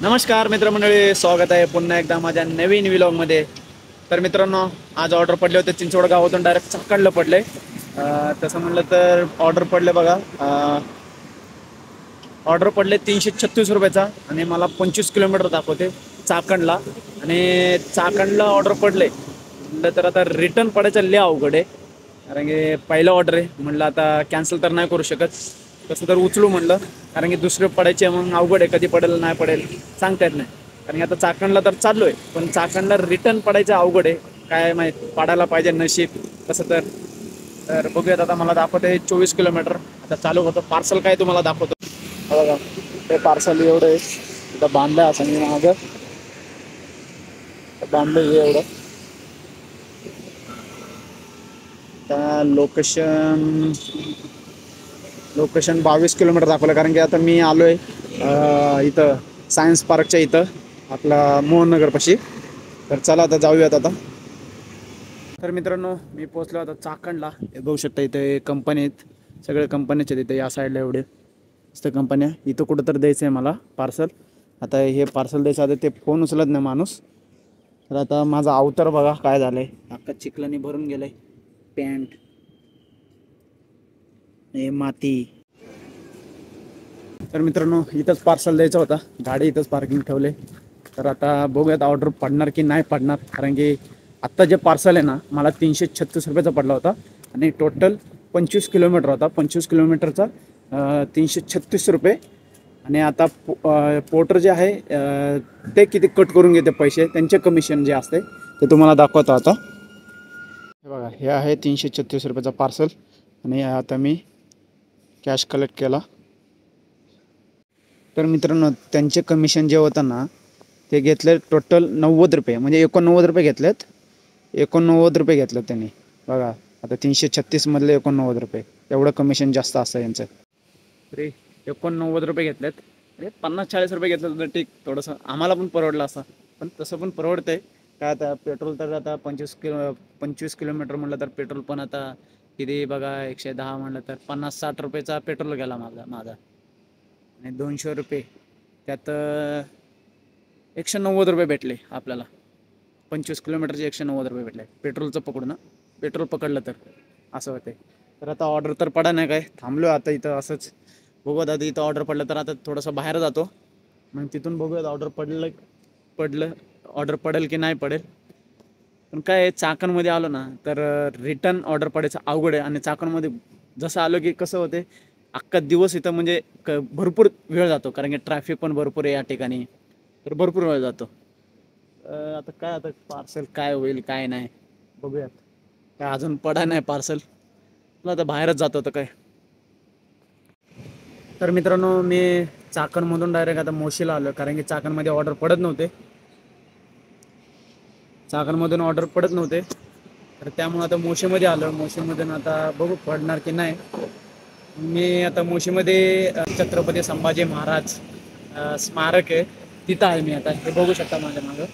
नमस्कार मित्रमंडळी, स्वागत आहे पुन्हा एकदा माझ्या नवीन व्लॉगमध्ये. तर मित्रांनो, आज ऑर्डर पडले होते चिंचवड गावातून डायरेक्ट चाकणला पडले. तसं म्हणलं तर ऑर्डर पडले बघा. ऑर्डर पडले 336 रुपयाचा आणि मला 25 किलोमीटर दाखवते चाकणला. आणि चाकणला ऑर्डर पडले म्हणलं तर आता रिटर्न पडायचं लय अवघड आहे, कारण की पहिलं ऑर्डर आहे. म्हणलं आता कॅन्सल तर नाही करू शकत, तसं तर उचलू म्हणलं, कारण की दुसरे पडायचे मग अवघड आहे. कधी पडेल नाही पडेल सांगता येत नाही, कारण की आता चाकणला तर चाललो आहे, पण चाकणला रिटर्न पडायचं अवघड आहे. काय माहीत, पाडायला पाहिजे नशीब तसं तर बघूयात. आता मला दाखवतं आहे 24 किलोमीटर. आता चालू होतं पार्सल, काय तुम्हाला दाखवतो बघा. ते पार्सल एवढं आहे, इथं बांधलं असं मी मागं बांधलं हे एवढं. आता लोकेशन 22 किलोमीटर दाखवलं, कारण की आता मी आलो आहे इथं सायन्स पार्कच्या इथं आपला मोहननगरपाशी. तर चला आता जाऊयात आता. तर मित्रांनो, मी पोचलो आता चाकणला. हे बघू शकता इथे कंपनी आहेत, सगळे कंपनीचे तिथे या साईडला एवढे मस्त कंपन्या. इथं कुठं तर द्यायचं आहे मला पार्सल. आता हे पार्सल द्यायचं, आता ते फोन उचलत नाही माणूस. तर आता माझा अवतार बघा काय झालं आहे, अख्खा चिखलाने भरून गेलं आहे. पॅन्ट, हे माती. तर मित्रांनो, इथंच पार्सल द्यायचा होता, गाडी इथंच पार्किंग ठेवले. तर आता बघूयात ऑर्डर पडणार की नाही पडणार, कारण की आत्ता जे पार्सल आहे ना, मला 336 रुपयाचा पडला होता आणि टोटल 25 किलोमीटर होता. 25 किलोमीटरचा 336 रुपये. आणि आता पोर्टर जे आहे ते किती कट करून घेते पैसे, त्यांचे कमिशन जे असते ते तुम्हाला दाखवतो आता. हे बघा, हे आहे 336 रुपयाचा पार्सल आणि आता मी कॅश कलेक्ट केला. तर मित्रांनो, त्यांचे कमिशन जे होतं ना, ते घेतले टोटल 90 रुपये, म्हणजे 89 रुपये घेतलेत. 89 रुपये घेतलेत त्यांनी बघा. आता 336 मधले 89 रुपये, एवढं कमिशन जास्त असतं यांचं. तरी 89 रुपये घेतलेत. म्हणजे 50-40 रुपये घेतलं तर ठीक, थोडंसं आम्हाला पण परवडलं असं. पण तसं पण परवडतंय काय. आता पेट्रोल तर आता 25 किलोमीटर म्हटलं तर पेट्रोल पण आता किती बघा, 110 म्हटलं तर 50-60 रुपयेचा पेट्रोल गेला माझा. आणि 200 रुपये त्यात 190 रुपये भेटले आपल्याला. 25 किलोमीटरचे 190 रुपये भेटले पेट्रोलचं पकडून ना, पेट्रोल पकडलं तर असं होते. तर आता ऑर्डर तर पडा नाही, काय थांबलो आता इथं असंच. बघू आता, इथं ऑर्डर पडलं तर आता थोडंसं बाहेर जातो, मग तिथून बघूयात ऑर्डर पडलं ऑर्डर पडेल की नाही पडेल. पण काय, चाकणमध्ये आलो ना तर रिटर्न ऑर्डर पडायचं अवघड आहे. आणि चाकणमध्ये जसं आलो की कसं होते, अख्खा दिवस इथं म्हणजे भरपूर वेळ जातो, कारण की ट्रॅफिक पण भरपूर आहे या ठिकाणी, तर भरपूर वेळ जातो. आता काय, आता पार्सल काय होईल काय नाही बघूयात. काय अजून पडा नाही पार्सल, आता बाहेरच जातो तर काय. तर मित्रांनो, मी चाकणमधून डायरेक्ट आता मोशीला आलो, कारण की चाकणमध्ये ऑर्डर पडत नव्हते. चाकणमधून ऑर्डर पडत नव्हते, तर त्यामुळे आता मोशीमध्ये आलो. मोशीमधून आता बघू पडणार की नाही. मी आता मोशीमध्ये छत्रपती संभाजी महाराज स्मारक आहे तिथं आहे मी आता. हे बघू शकता माझ्या मागं.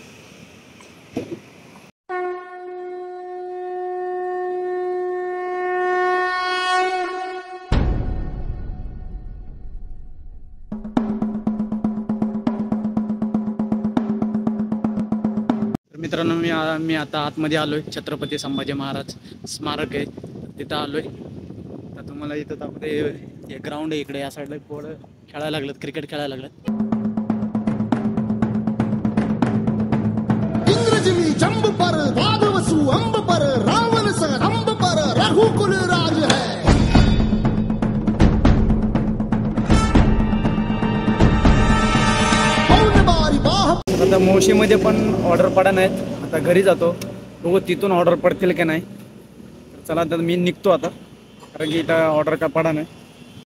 मित्रांनो, मी आता आतमध्ये आलोय. छत्रपती संभाजी महाराज स्मारक आहे तिथं आलोय. तर तुम्हाला इथं दाखवते, हे ग्राउंड आहे इकडे, या साईडला पोरं खेळायला लागलेत, क्रिकेट खेळायला लागलेत. इंद्रजिली जंब पर वादवसु अंब पर रावण संग पर रघुकुल राज है. आता मोशीमध्ये पण ऑर्डर पडा नाहीत. आता घरी जातो, बघू तिथून ऑर्डर पडतील की नाही. चला आता मी निघतो आता, कारण की इथं ऑर्डर का पडा नाही.